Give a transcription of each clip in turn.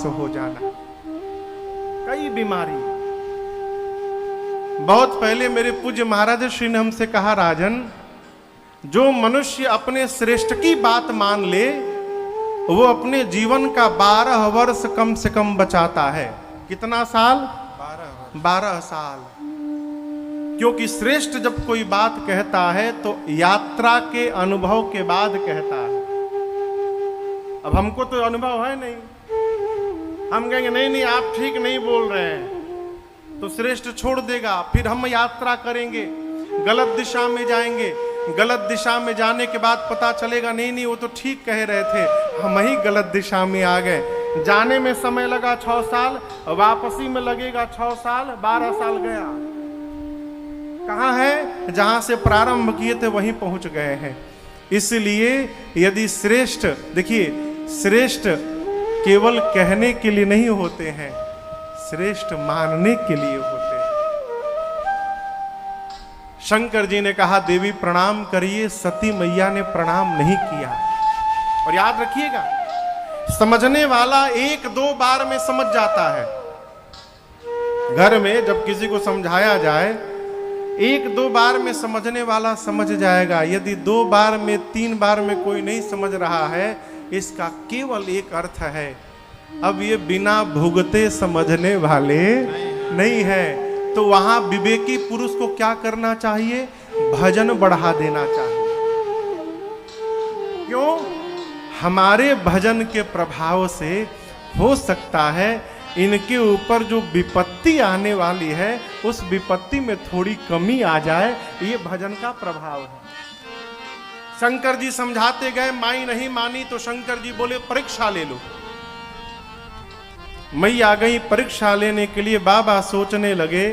हो जाना, कई बीमारी। बहुत पहले मेरे पूज्य महाराज श्री ने हमसे कहा, राजन, जो मनुष्य अपने श्रेष्ठ की बात मान ले वो अपने जीवन का 12 वर्ष कम से कम बचाता है। कितना साल? 12 साल। क्योंकि श्रेष्ठ जब कोई बात कहता है तो यात्रा के अनुभव के बाद कहता है। अब हमको तो अनुभव है नहीं, हम कहेंगे नहीं नहीं आप ठीक नहीं बोल रहे हैं, तो श्रेष्ठ छोड़ देगा, फिर हम यात्रा करेंगे, गलत दिशा में जाएंगे, गलत दिशा में जाने के बाद पता चलेगा नहीं नहीं वो तो ठीक कह रहे थे, हम ही गलत दिशा में आ गए। जाने में समय लगा 6 साल, वापसी में लगेगा 6 साल, 12 साल गया। कहाँ है? जहां से प्रारंभ किए थे वहीं पहुंच गए हैं। इसलिए यदि श्रेष्ठ, देखिए श्रेष्ठ केवल कहने के लिए नहीं होते हैं, श्रेष्ठ मानने के लिए होते हैं। शंकर जी ने कहा देवी प्रणाम करिए, सती मैया ने प्रणाम नहीं किया। और याद रखिएगा, समझने वाला 1-2 बार में समझ जाता है। घर में जब किसी को समझाया जाए 1-2 बार में समझने वाला समझ जाएगा। यदि 2 बार में 3 बार में कोई नहीं समझ रहा है, इसका केवल एक अर्थ है, अब ये बिना भुगते समझने वाले नहीं है। तो वहां विवेकी पुरुष को क्या करना चाहिए? भजन बढ़ा देना चाहिए। क्यों? हमारे भजन के प्रभाव से हो सकता है इनके ऊपर जो विपत्ति आने वाली है उस विपत्ति में थोड़ी कमी आ जाए, ये भजन का प्रभाव है। शंकर जी समझाते गए, माई नहीं मानी तो शंकर जी बोले परीक्षा ले लो। मई आ गई परीक्षा लेने के लिए। बाबा सोचने लगे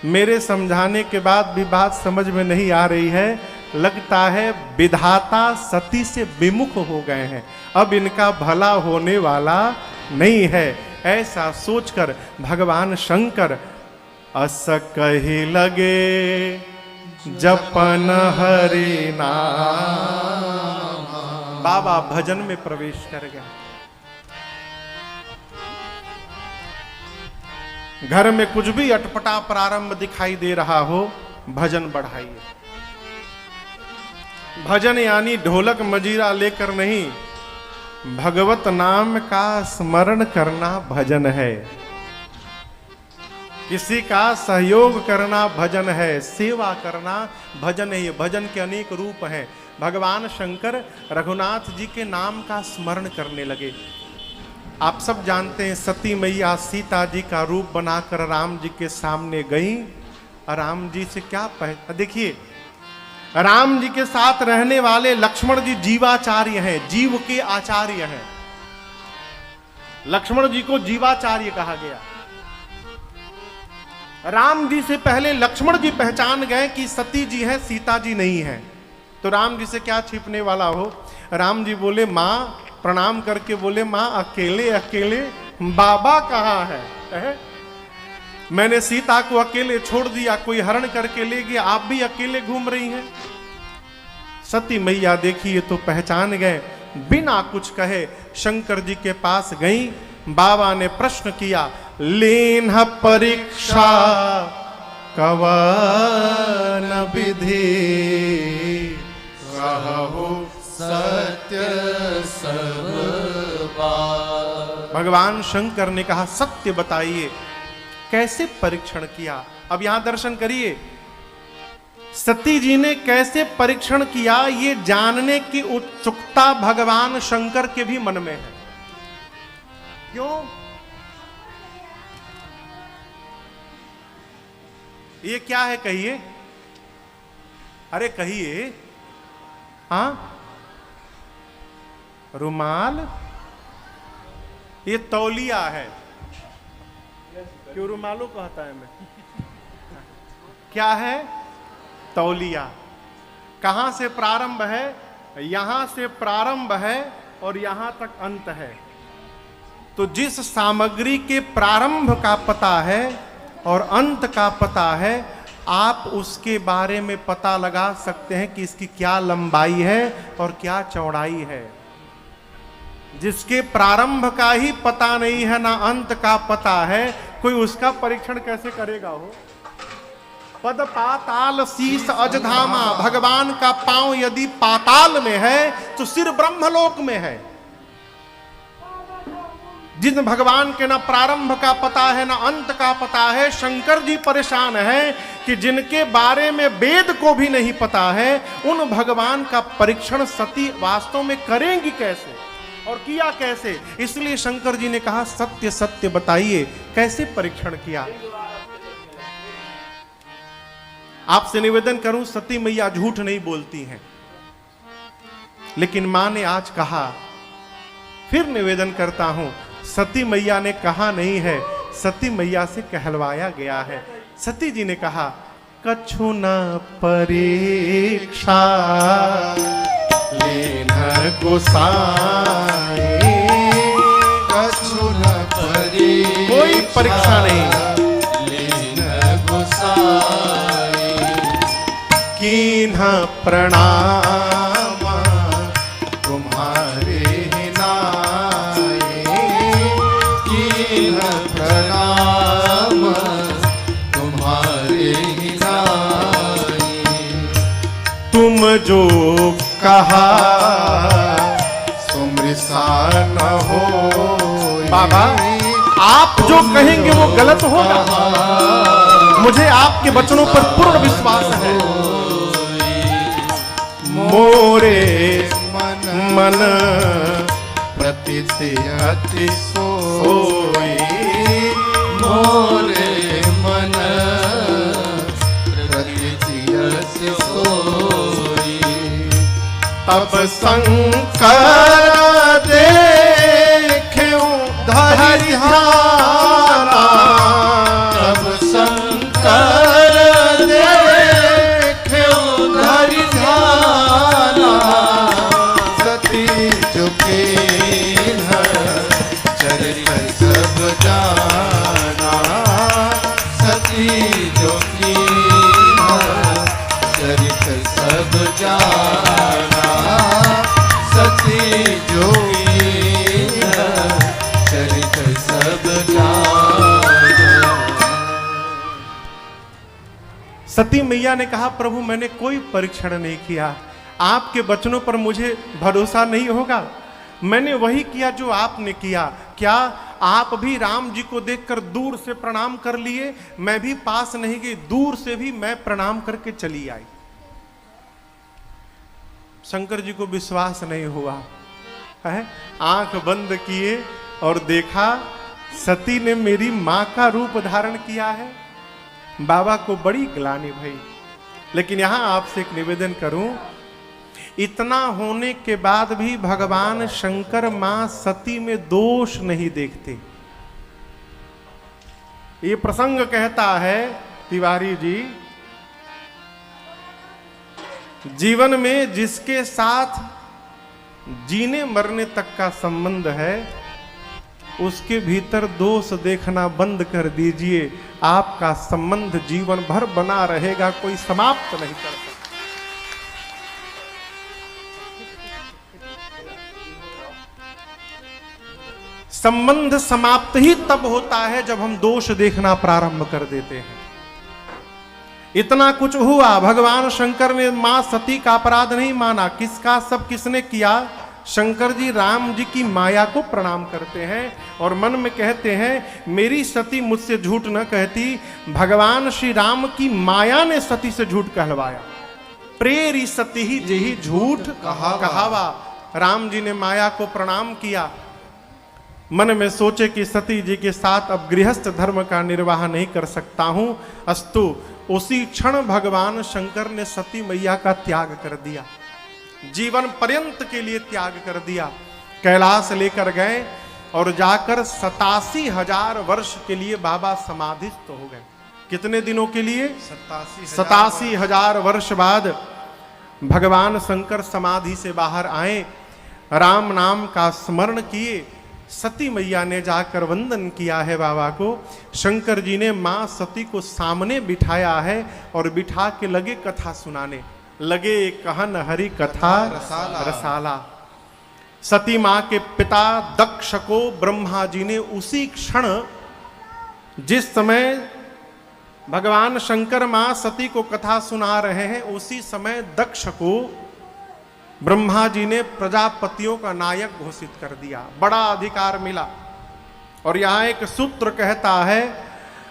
मेरे समझाने के बाद भी बात समझ में नहीं आ रही है, लगता है विधाता सती से विमुख हो गए हैं, अब इनका भला होने वाला नहीं है। ऐसा सोचकर भगवान शंकर अस कही लगे जपन हरि नाम, बाबा भजन में प्रवेश कर गए। घर में कुछ भी अटपटा प्रारंभ दिखाई दे रहा हो, भजन बढ़ाइए। भजन यानी ढोलक मजीरा लेकर नहीं, भगवत नाम का स्मरण करना भजन है। किसी का सहयोग करना भजन है, सेवा करना भजन है। ये भजन के अनेक रूप हैं। भगवान शंकर रघुनाथ जी के नाम का स्मरण करने लगे। आप सब जानते हैं सती मैया सीता जी का रूप बनाकर राम जी के सामने गई। राम जी से क्या देखिए, राम जी के साथ रहने वाले लक्ष्मण जी जीवाचार्य हैं, जीव के आचार्य हैं। लक्ष्मण जी को जीवाचार्य कहा गया। राम जी से पहले लक्ष्मण जी पहचान गए कि सती जी हैं, सीता जी नहीं है। तो राम जी से क्या छिपने वाला हो? राम जी बोले, मां प्रणाम करके बोले, मां अकेले अकेले बाबा कहाँ है? मैंने सीता को अकेले छोड़ दिया, कोई हरण करके ले गया, आप भी अकेले घूम रही हैं। सती मैया देखिए तो पहचान गए। बिना कुछ कहे शंकर जी के पास गई। बाबा ने प्रश्न किया, लेन परीक्षा कवन विधि, रहु सत्य सब बात। भगवान शंकर ने कहा सत्य बताइए, कैसे परीक्षण किया? अब यहां दर्शन करिए, सती जी ने कैसे परीक्षण किया, ये जानने की उत्सुकता भगवान शंकर के भी मन में है। क्यों? ये क्या है कहिए? अरे कहिए। हाँ, रुमाल? ये तौलिया है। क्यों रुमालों कहता है? मैं क्या है? तौलिया। कहां से प्रारंभ है? यहां से प्रारंभ है और यहां तक अंत है। तो जिस सामग्री के प्रारंभ का पता है और अंत का पता है, आप उसके बारे में पता लगा सकते हैं कि इसकी क्या लंबाई है और क्या चौड़ाई है। जिसके प्रारंभ का ही पता नहीं है ना अंत का पता है, कोई उसका परीक्षण कैसे करेगा हो। पद पाताल शीस अजधामा, भगवान का पांव यदि पाताल में है तो सिर ब्रह्मलोक में है। जिन भगवान के ना प्रारंभ का पता है ना अंत का पता है, शंकर जी परेशान है कि जिनके बारे में वेद को भी नहीं पता है, उन भगवान का परीक्षण सती वास्तव में करेंगी कैसे और किया कैसे। इसलिए शंकर जी ने कहा सत्य सत्य बताइए कैसे परीक्षण किया। आपसे निवेदन करूं, सती मैया झूठ नहीं बोलती हैं, लेकिन मां ने आज कहा, फिर निवेदन करता हूं, सती मैया ने कहा नहीं है, सती मैया से कहलवाया गया है। सती जी ने कहा कछु न परीक्षा लेन गोसाई, कछु न परीक्षा कोई परीक्षा नहीं लेन गोसाई, कीन्हा प्रणाम तुम्हारे ही नाई, कीन्ह प्रणाम तुम्हारे ही नाई। तुम जो कहा सुमृषा न हो बाबा, आप जो कहेंगे वो गलत होगा। मुझे आपके वचनों पर पूर्ण विश्वास है। मोरे मन प्रतीति अति सोई, मोरे मन प्रतीति अति सोई। तब शंकर देखें धरिहारा, तब शंकर देखें धरिहारा, सती चुके चरित सब जाना, सती चुकी चरित सब जाना, सती जोगी चरित सब जाना। सती मैया ने कहा प्रभु मैंने कोई परीक्षण नहीं किया, आपके वचनों पर मुझे भरोसा नहीं होगा। मैंने वही किया जो आपने किया। क्या आप भी राम जी को देखकर दूर से प्रणाम कर लिए? मैं भी पास नहीं गई, दूर से भी मैं प्रणाम करके चली आई। शंकर जी को विश्वास नहीं हुआ है, आंख बंद किए और देखा सती ने मेरी मां का रूप धारण किया है। बाबा को बड़ी ग्लानि भई। लेकिन यहां आपसे एक निवेदन करूं, इतना होने के बाद भी भगवान शंकर मां सती में दोष नहीं देखते। ये प्रसंग कहता है तिवारी जी, जीवन में जिसके साथ जीने मरने तक का संबंध है, उसके भीतर दोष देखना बंद कर दीजिए। आपका संबंध जीवन भर बना रहेगा, कोई समाप्त नहीं कर सकता। संबंध समाप्त ही तब होता है जब हम दोष देखना प्रारंभ कर देते हैं। इतना कुछ हुआ, भगवान शंकर ने मां सती का अपराध नहीं माना। किसका सब किसने किया? शंकर जी राम जी की माया को प्रणाम करते हैं और मन में कहते हैं मेरी सती मुझसे झूठ न कहती, भगवान श्री राम की माया ने सती से झूठ कहलवाया। प्रेरी सती ही जेही झूठ कहावा। राम जी ने माया को प्रणाम किया, मन में सोचे कि सती जी के साथ अब गृहस्थ धर्म का निर्वाह नहीं कर सकता हूं। अस्तु, उसी क्षण भगवान शंकर ने सती मैया का त्याग कर दिया, जीवन पर्यंत के लिए त्याग कर दिया। कैलाश लेकर गए और जाकर 87,000 वर्ष के लिए बाबा समाधिस्थ हो गए। कितने दिनों के लिए? 87,000 वर्ष बाद भगवान शंकर समाधि से बाहर आए, राम नाम का स्मरण किए। सती मैया ने जाकर वंदन किया है बाबा को। शंकर जी ने मां सती को सामने बिठाया है और बिठा के लगे कथा सुनाने, लगे कहन हरि कथा रसाला। सती मां के पिता दक्ष को ब्रह्मा जी ने उसी क्षण, जिस समय भगवान शंकर मां सती को कथा सुना रहे हैं, उसी समय दक्ष को ब्रह्मा जी ने प्रजापतियों का नायक घोषित कर दिया, बड़ा अधिकार मिला। और यहां एक सूत्र कहता है,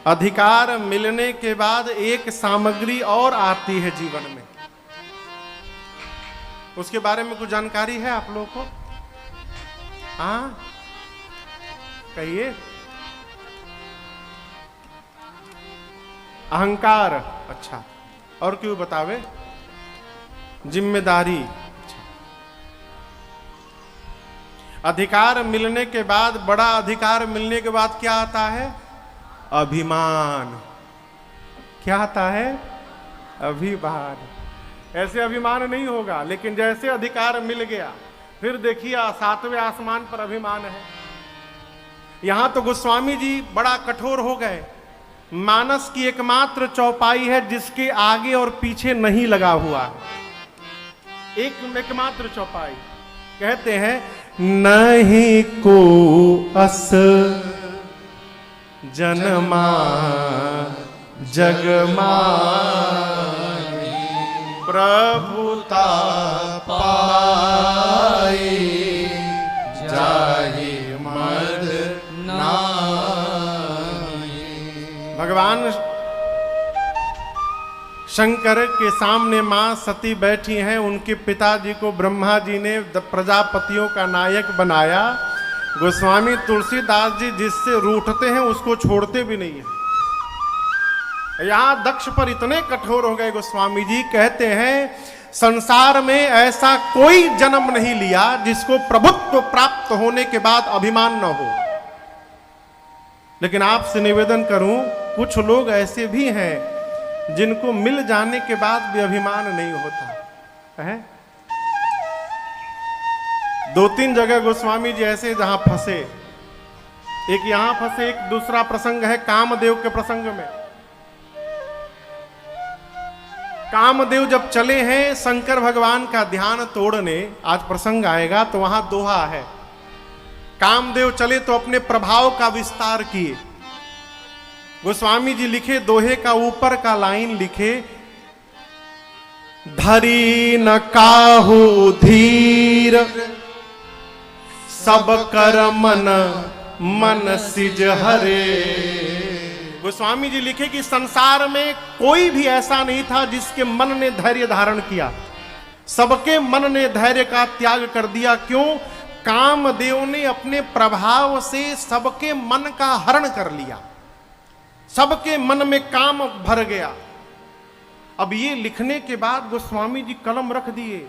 अधिकार मिलने के बाद एक सामग्री और आती है जीवन में। उसके बारे में कुछ जानकारी है आप लोगों को? हाँ, कहिए। अहंकार। अच्छा, और क्यों बतावे? जिम्मेदारी। अच्छा। अधिकार मिलने के बाद, बड़ा अधिकार मिलने के बाद क्या आता है? अभिमान। क्या आता है? अभिमान। ऐसे अभिमान नहीं होगा, लेकिन जैसे अधिकार मिल गया, फिर देखिए 7वें आसमान पर अभिमान है। यहां तो गोस्वामी जी बड़ा कठोर हो गए। मानस की एकमात्र चौपाई है जिसके आगे और पीछे नहीं लगा हुआ है, एकमात्र चौपाई। कहते हैं, नहीं को अस जनमा जगमा प्रभुता पाई जाहि मद नाई। भगवान शंकर के सामने मां सती बैठी हैं। उनके पिताजी को ब्रह्मा जी ने प्रजापतियों का नायक बनाया। गोस्वामी तुलसीदास जी जिससे रूठते हैं उसको छोड़ते भी नहीं है। यहां दक्ष पर इतने कठोर हो गए गोस्वामी जी, कहते हैं, संसार में ऐसा कोई जन्म नहीं लिया जिसको प्रभुत्व प्राप्त होने के बाद अभिमान न हो। लेकिन आपसे निवेदन करूं, कुछ लोग ऐसे भी हैं जिनको मिल जाने के बाद भी अभिमान नहीं होता है। 2-3 जगह गोस्वामी जी ऐसे जहां फंसे। एक यहां फंसे, एक दूसरा प्रसंग है कामदेव के प्रसंग में। कामदेव जब चले हैं शंकर भगवान का ध्यान तोड़ने, आज प्रसंग आएगा तो वहां दोहा है। कामदेव चले तो अपने प्रभाव का विस्तार किए। गोस्वामी जी लिखे दोहे का ऊपर का लाइन लिखे, धरी न काहू धीर सब कर मन मन सिज हरे। गोस्वामी जी लिखे कि संसार में कोई भी ऐसा नहीं था जिसके मन ने धैर्य धारण किया। सबके मन ने धैर्य का त्याग कर दिया। क्यों? कामदेव ने अपने प्रभाव से सबके मन का हरण कर लिया, सबके मन में काम भर गया। अब ये लिखने के बाद गोस्वामी जी कलम रख दिए।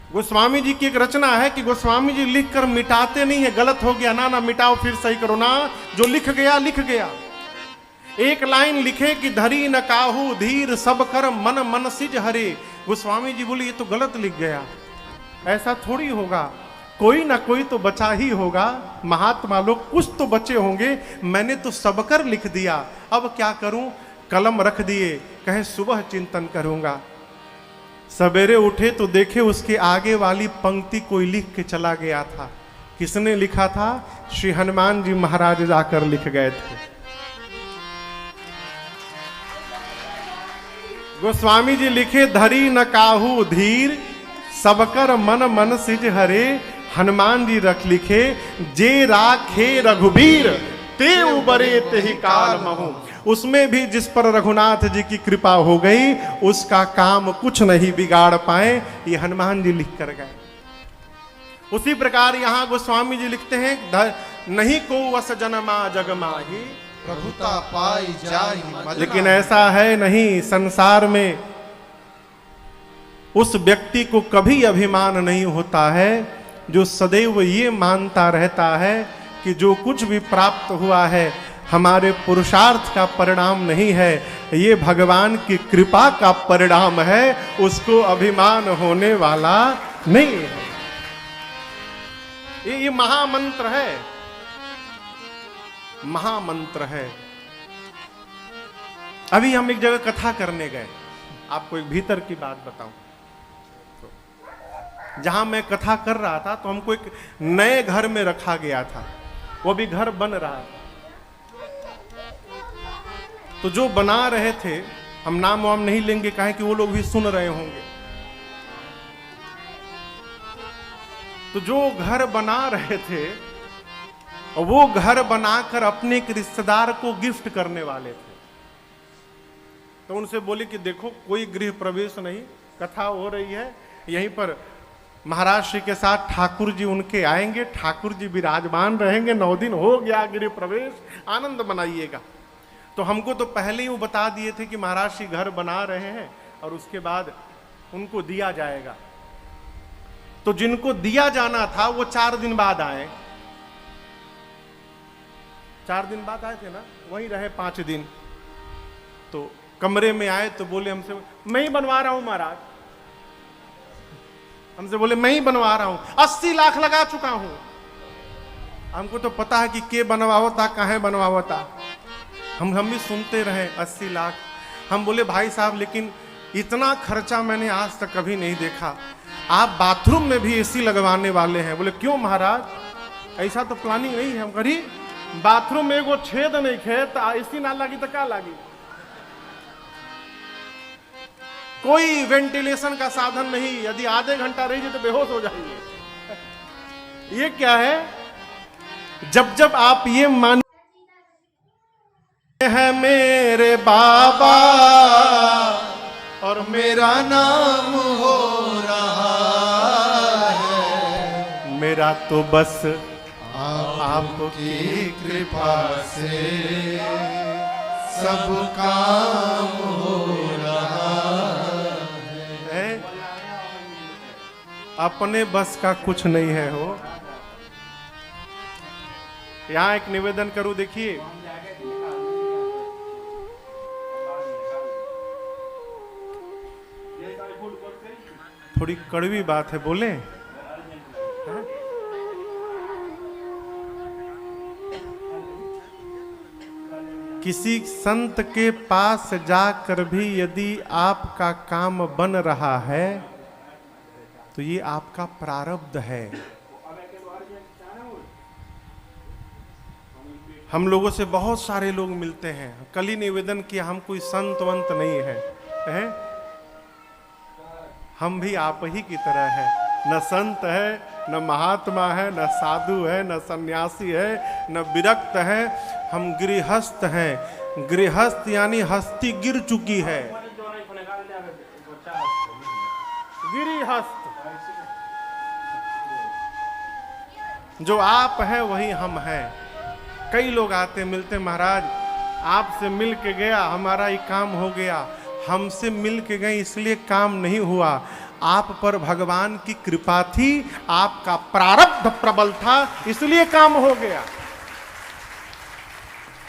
गोस्वामी जी की एक रचना है कि गोस्वामी जी लिखकर मिटाते नहीं है, गलत हो गया ना मिटाओ फिर सही करो ना, जो लिख गया लिख गया। एक लाइन लिखे कि धरी न काहू धीर सब कर मन मन सिज हरे। गोस्वामी जी बोले ये तो गलत लिख गया, ऐसा थोड़ी होगा, कोई ना कोई तो बचा ही होगा। महात्मा लोग कुछ तो बचे होंगे, मैंने तो सब कर लिख दिया, अब क्या करूं? कलम रख दिए, कहे सुबह चिंतन करूंगा। सवेरे उठे तो देखे उसके आगे वाली पंक्ति कोई लिख के चला गया था। किसने लिखा था? श्री हनुमान जी महाराज जाकर लिख गए थे। गोस्वामी जी लिखे, धरी न काहू धीर सबकर मन मन सिज हरे। हनुमान जी रख लिखे, जे राखे रघुबीर ते उबरे ते ही काल महू। उसमें भी जिस पर रघुनाथ जी की कृपा हो गई उसका काम कुछ नहीं बिगाड़ पाए। ये हनुमान जी लिख कर गए। उसी प्रकार यहां गोस्वामी जी लिखते हैं, नहीं को वस जनमा जग माही प्रभुता पाई जाहि मद। लेकिन ऐसा है नहीं, संसार में उस व्यक्ति को कभी अभिमान नहीं होता है जो सदैव ये मानता रहता है कि जो कुछ भी प्राप्त हुआ है हमारे पुरुषार्थ का परिणाम नहीं है, ये भगवान की कृपा का परिणाम है, उसको अभिमान होने वाला नहीं है। ये महामंत्र है, महामंत्र है। अभी हम एक जगह कथा करने गए, आपको एक भीतर की बात बताऊं। जहां मैं कथा कर रहा था तो हमको एक नए घर में रखा गया था, वो भी घर बन रहा था। तो जो बना रहे थे, हम नाम वाम नहीं लेंगे, काहे कि वो लोग भी सुन रहे होंगे। तो जो घर बना रहे थे, वो घर बनाकर अपने एक रिश्तेदार को गिफ्ट करने वाले थे। तो उनसे बोले कि देखो कोई गृह प्रवेश नहीं, कथा हो रही है, यहीं पर महाराज श्री के साथ ठाकुर जी उनके आएंगे, ठाकुर जी विराजमान रहेंगे, 9 दिन हो गया गृह प्रवेश, आनंद मनाइएगा। तो हमको तो पहले ही वो बता दिए थे कि महाराज श्री घर बना रहे हैं और उसके बाद उनको दिया जाएगा। तो जिनको दिया जाना था वो 4 दिन बाद आए, 4 दिन बाद आए थे ना, वहीं रहे 5 दिन। तो कमरे में आए तो बोले हमसे, मैं ही बनवा रहा हूं महाराज। हमसे बोले मैं ही बनवा रहा हूं, 80 लाख लगा चुका हूं। हमको तो पता है कि के बनवावता, कहां बनवावता, हम भी सुनते रहे 80 लाख। हम बोले भाई साहब लेकिन इतना खर्चा मैंने आज तक कभी नहीं देखा, आप बाथरूम में भी एसी लगवाने वाले हैं। बोले क्यों महाराज, ऐसा तो प्लानिंग नहीं है। हम करी बाथरूम में एगो छेद नहीं खे तो एसी ना लगी तो क्या लगी, कोई वेंटिलेशन का साधन नहीं, यदि आधे घंटा रही तो बेहोश हो जाएंगे। ये क्या है, जब जब आप ये मान है मेरे बाबा और मेरा नाम हो रहा है, मेरा तो बस आपकी कृपा से सब काम हो रहा है, अपने बस का कुछ नहीं है हो। यहां एक निवेदन करूं, देखिए थोड़ी कड़वी बात है, बोले किसी संत के पास जाकर भी यदि आपका काम बन रहा है तो ये आपका प्रारब्ध है। हम लोगों से बहुत सारे लोग मिलते हैं, कल ही निवेदन किया हम कोई संत वंत नहीं है, हम भी आप ही की तरह है, न संत है, न महात्मा है, न साधु है, न सन्यासी है, न विरक्त है, हम गृहस्थ हैं। गृहस्थ यानी हस्ती गिर चुकी है, गृहस्थ। जो आप हैं वही हम हैं। कई लोग आते मिलते, महाराज आपसे मिल के गया, हमारा ये काम हो गया, हमसे मिल के गए इसलिए काम नहीं हुआ, आप पर भगवान की कृपा थी, आपका प्रारब्ध प्रबल था इसलिए काम हो गया।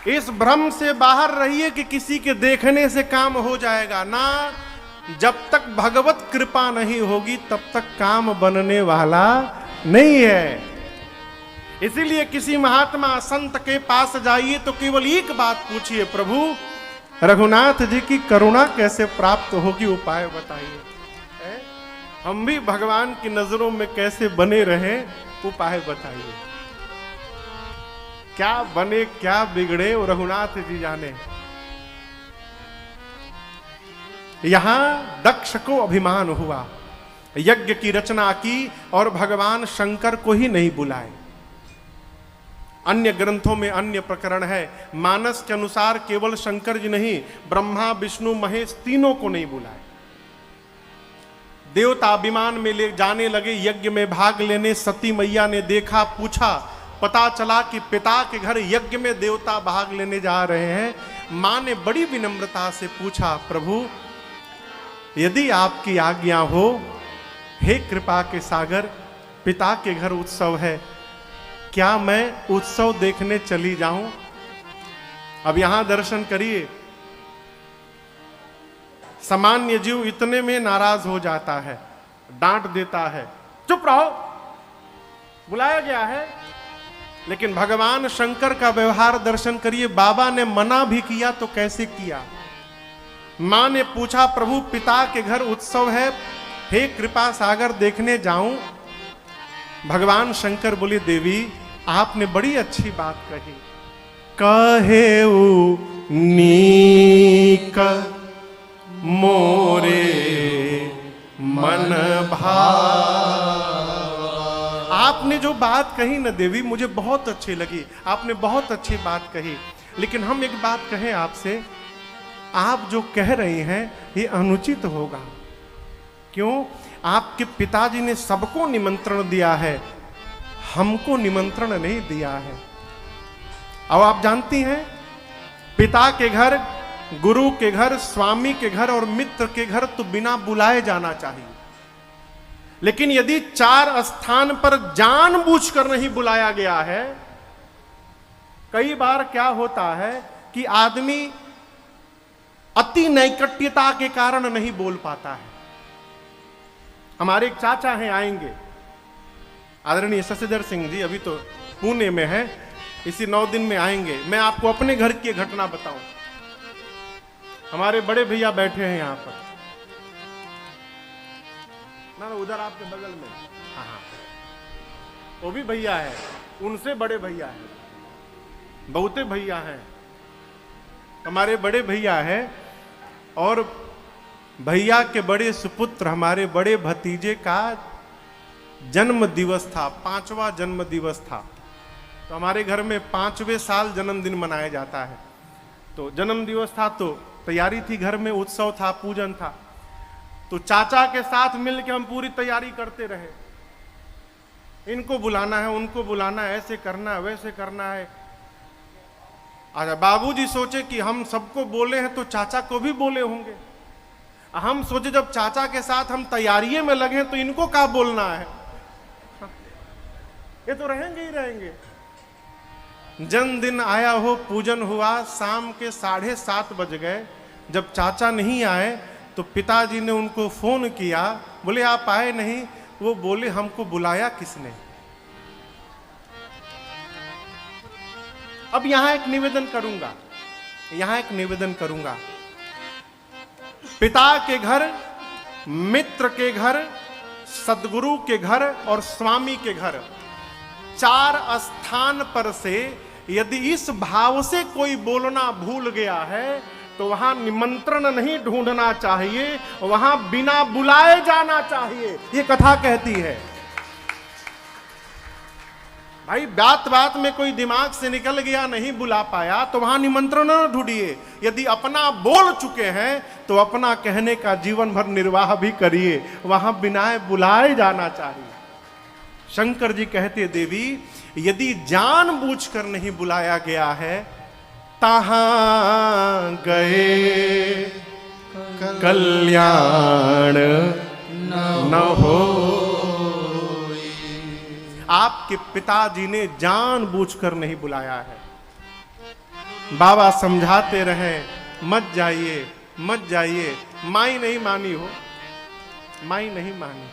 इस भ्रम से बाहर रहिए कि किसी के देखने से काम हो जाएगा ना, जब तक भगवत कृपा नहीं होगी तब तक काम बनने वाला नहीं है। इसीलिए किसी महात्मा संत के पास जाइए तो केवल एक बात पूछिए, प्रभु रघुनाथ जी की करुणा कैसे प्राप्त होगी, उपाय बताइए। हम भी भगवान की नजरों में कैसे बने रहें, उपाय बताइए। क्या बने क्या बिगड़े वो रघुनाथ जी जाने। यहां दक्ष को अभिमान हुआ, यज्ञ की रचना की और भगवान शंकर को ही नहीं बुलाए। अन्य ग्रंथों में अन्य प्रकरण है, मानस के अनुसार केवल शंकर जी नहीं, ब्रह्मा विष्णु महेश तीनों को नहीं बुलाए। देवता विमान में ले जाने लगे यज्ञ में भाग लेने, सती मैया ने देखा, पूछा, पता चला कि पिता के घर यज्ञ में देवता भाग लेने जा रहे हैं। मां ने बड़ी विनम्रता से पूछा, प्रभु यदि आपकी आज्ञा हो, हे कृपा के सागर, पिता के घर उत्सव है, क्या मैं उत्सव देखने चली जाऊं? अब यहां दर्शन करिए, सामान्य जीव इतने में नाराज हो जाता है, डांट देता है, चुप रहो, बुलाया गया है। लेकिन भगवान शंकर का व्यवहार दर्शन करिए, बाबा ने मना भी किया तो कैसे किया। मां ने पूछा, प्रभु पिता के घर उत्सव है, हे कृपा सागर देखने जाऊं। भगवान शंकर बोले देवी आपने बड़ी अच्छी बात कही। कहे नीक मोरे मन भाव। आपने जो बात कही ना देवी मुझे बहुत अच्छी लगी, आपने बहुत अच्छी बात कही। लेकिन हम एक बात कहें आपसे, आप जो कह रही हैं ये अनुचित होगा। क्यों? आपके पिताजी ने सबको निमंत्रण दिया है, हमको निमंत्रण नहीं दिया है। अब आप जानती हैं पिता के घर, गुरु के घर, स्वामी के घर और मित्र के घर तो बिना बुलाए जाना चाहिए। लेकिन यदि 4 स्थान पर जानबूझकर नहीं बुलाया गया है, कई बार क्या होता है कि आदमी अति नैकट्यता के कारण नहीं बोल पाता है। हमारे एक चाचा हैं, आएंगे, आदरणीय शशिधर सिंह जी, अभी तो पुणे में है, इसी 9 दिन में आएंगे। मैं आपको अपने घर की घटना बताऊं। हमारे बड़े भैया बैठे हैं यहां पर, ना उधर आपके बगल में, हाँ, वो भी भैया है, उनसे बड़े भैया हैं, बहुते भैया हैं, हमारे बड़े भैया हैं। और भैया के बड़े सुपुत्र हमारे बड़े भतीजे का जन्म दिवस था, 5वां जन्म दिवस था। तो हमारे घर में 5वें साल जन्मदिन मनाया जाता है। तो जन्म दिवस था तो तैयारी थी, घर में उत्सव था, पूजन था। तो चाचा के साथ मिलकर हम पूरी तैयारी करते रहे, इनको बुलाना है, उनको बुलाना है, ऐसे करना है, वैसे करना है। अच्छा, बाबूजी सोचे कि हम सबको बोले हैं तो चाचा को भी बोले होंगे। हम सोचे जब चाचा के साथ हम तैयारी में लगे तो इनको क्या बोलना है, ये तो रहेंगे ही रहेंगे। जन्मदिन आया हो, पूजन हुआ, शाम के 7:30 बज गए। जब चाचा नहीं आए तो पिताजी ने उनको फोन किया, बोले आप आए नहीं। वो बोले हमको बुलाया किसने। अब यहां एक निवेदन करूंगा, पिता के घर, मित्र के घर, सदगुरु के घर और स्वामी के घर, 4 स्थान पर से यदि इस भाव से कोई बोलना भूल गया है तो वहां निमंत्रण नहीं ढूंढना चाहिए, वहां बिना बुलाए जाना चाहिए, ये कथा कहती है। भाई बात बात में कोई दिमाग से निकल गया, नहीं बुला पाया, तो वहां निमंत्रण न ढूंढिए। यदि अपना बोल चुके हैं तो अपना कहने का जीवन भर निर्वाह भी करिए, वहां बिना बुलाए जाना चाहिए। शंकर जी कहते देवी यदि जानबूझकर नहीं बुलाया गया है, तहां गए कल्याण न हो। आपके पिताजी ने जानबूझकर नहीं बुलाया है। बाबा समझाते रहे मत जाइए मत जाइए, माई नहीं मानी हो, माई नहीं मानी।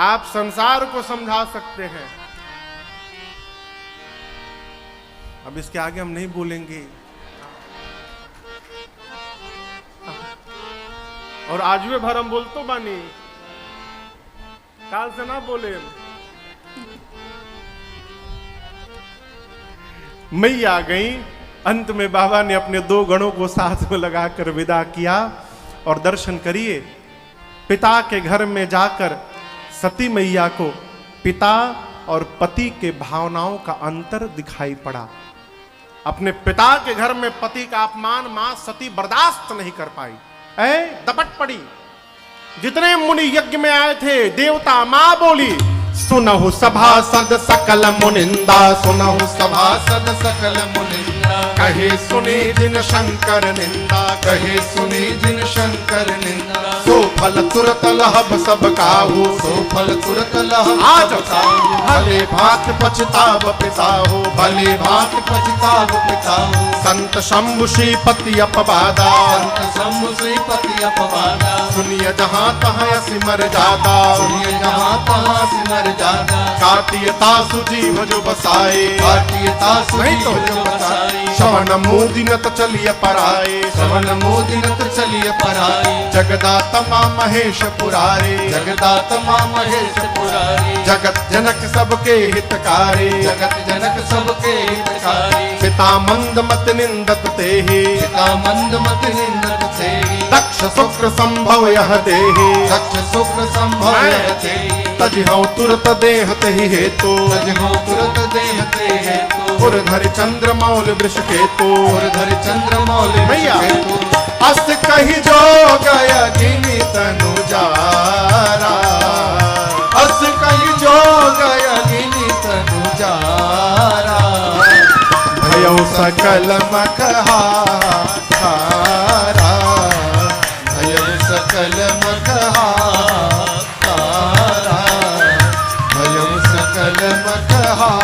आप संसार को समझा सकते हैं, अब इसके आगे हम नहीं बोलेंगे। और आज भी भर हम बोलतो बानी, काल से ना बोले। मैया आ गई। अंत में बाबा ने अपने 2 गणों को साथ में लगाकर विदा किया। और दर्शन करिए, पिता के घर में जाकर सती मैया को पिता और पति के भावनाओं का अंतर दिखाई पड़ा। अपने पिता के घर में पति का अपमान मां सती बर्दाश्त नहीं कर पाई, दपट पड़ी। जितने मुनि यज्ञ में आए थे देवता, मां बोली सुनहु सभासद सकल मुनिंदा, सुनहु सभासद सकल मुनिंदा, कहे सुने जिन शंकर निंदा, कहे सुने जिन शंकर निंदा। सो फल तुरत लहब सब काहू, सो फल तुरत लहब आज भले भात पछताव पिताहो, भले भात पछताव पिताहो। संत शंभु श्रीपति अपवादा, संत शंभु श्रीपति अपवादा, सुनिए जहां तहां सिमर जादा, सुनिए जहां तहां सिमर जादा। काटियता सुजीव जो बसाए, काटियता सुजीव जो बसाए। श्रवण मोदिनत चलिए पराए, श्रवण मोदिनत चलिए पराए। जगदा तमाम महेश पुरारे, जगदात्मा महेश पुरारी, जगत जनक सबके हितकारी, जगत जनक सबके हितकारी, पिता मंद मत निंदत तेहि, पिता मंद मत निंदत तेहि, दक्ष शुक्र संभव यह देहि, दक्ष शुक्र संभव यह तेहि, तजिहौ तुरत देह तेहि हेतु, तजिहौ तुरत देह तेहि हेतु, उर्धरि चंद्र मौल वृष केतु, उर्धरि चंद्र मौल भैया। हेतु, अस कहि जो गया गिनी तनु जारा, अस कहि जो गया गिनी तनु जारा, भयो सकल मखहारा, भयो सकल मखहारा, भयो सकल मखहारा।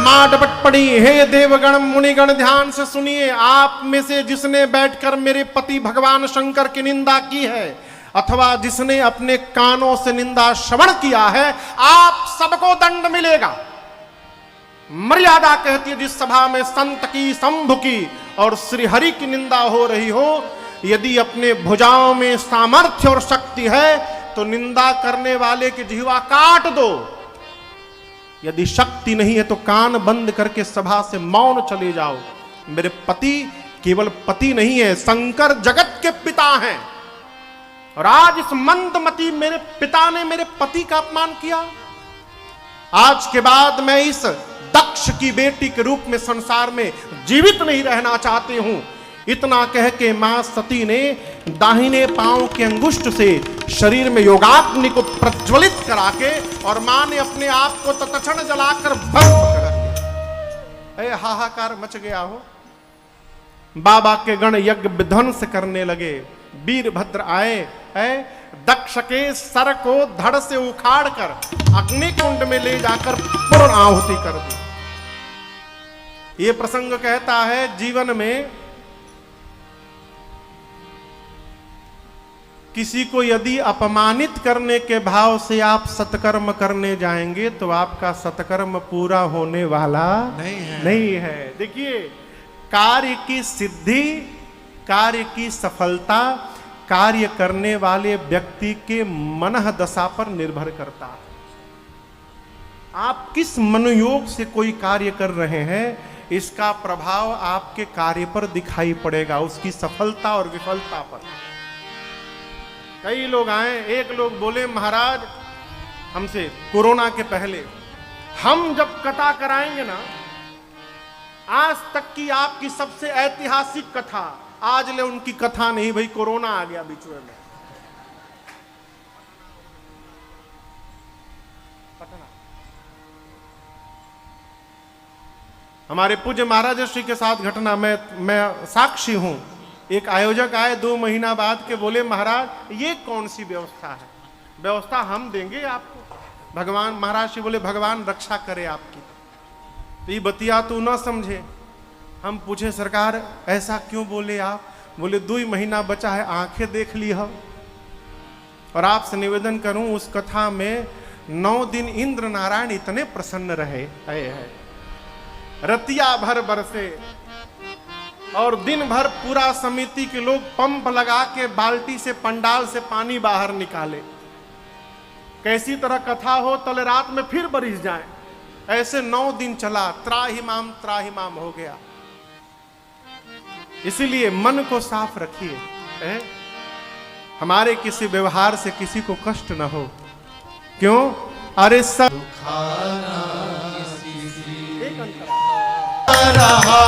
माडबट पड़ी। हे देवगण मुनिगण ध्यान से सुनिए, आप में से जिसने बैठकर मेरे पति भगवान शंकर की निंदा की है अथवा जिसने अपने कानों से निंदा श्रवण किया है, आप सबको दंड मिलेगा। मर्यादा कहती है जिस सभा में संत की, शंभु की और श्री हरि की निंदा हो रही हो, यदि अपने भुजाओं में सामर्थ्य और शक्ति है तो निंदा करने वाले की जिह्वा काट दो। यदि शक्ति नहीं है तो कान बंद करके सभा से मौन चले जाओ। मेरे पति केवल पति नहीं है, शंकर जगत के पिता हैं। और आज इस मंदमती मेरे पिता ने मेरे पति का अपमान किया। आज के बाद मैं इस दक्ष की बेटी के रूप में संसार में जीवित नहीं रहना चाहती हूं। इतना कह के मां सती ने दाहिने पांव के अंगुष्ठ से शरीर में योगाग्नि को प्रज्वलित करा के और मां ने अपने आप को तत्क्षण जलाकर भस्म कर दिया। हाहाकार मच गया हो। बाबा के गण यज्ञ विध्वंस करने लगे। वीरभद्र आए, दक्ष के सर को धड़ से उखाड़ कर अग्निकुंड में ले जाकर पूर्ण आहुति कर दी। ये प्रसंग कहता है जीवन में किसी को यदि अपमानित करने के भाव से आप सत्कर्म करने जाएंगे तो आपका सत्कर्म पूरा होने वाला नहीं है। देखिए, कार्य की सिद्धि, कार्य की सफलता कार्य करने वाले व्यक्ति के मनः दशा पर निर्भर करता है। आप किस मनोयोग से कोई कार्य कर रहे हैं, इसका प्रभाव आपके कार्य पर दिखाई पड़ेगा, उसकी सफलता और विफलता पर। कई लोग आए, एक लोग बोले महाराज हमसे कोरोना के पहले, हम जब कथा कराएंगे ना, आज तक की आपकी सबसे ऐतिहासिक कथा, आज ले उनकी कथा नहीं भाई, कोरोना आ गया बीच में। हमारे पूज्य महाराज श्री के साथ घटना मैं साक्षी हूं। एक आयोजक आए 2 महीना बाद के, बोले महाराज ये कौन सी व्यवस्था है? व्यवस्था हम देंगे आपको। भगवान महाराज श्री बोले भगवान रक्षा करे आपकी। तो ये बतिया तो ना समझे। हम पूछे सरकार ऐसा क्यों बोले आप? बोले 2 महीना बचा है, आंखें देख ली हो। और आपसे निवेदन करूं, उस कथा में 9 दिन इंद्र नारायण इतने प्रसन्न रहे, रतिया भर बरसे और दिन भर पूरा समिति के लोग पंप लगा के बाल्टी से, पंडाल से पानी बाहर निकाले। कैसी तरह कथा हो, तले रात में फिर बरिस जाए। ऐसे 9 दिन चला, त्राहिमाम हो गया। इसीलिए मन को साफ रखिए, हमारे किसी व्यवहार से किसी को कष्ट न हो। क्यों? अरे सब रहा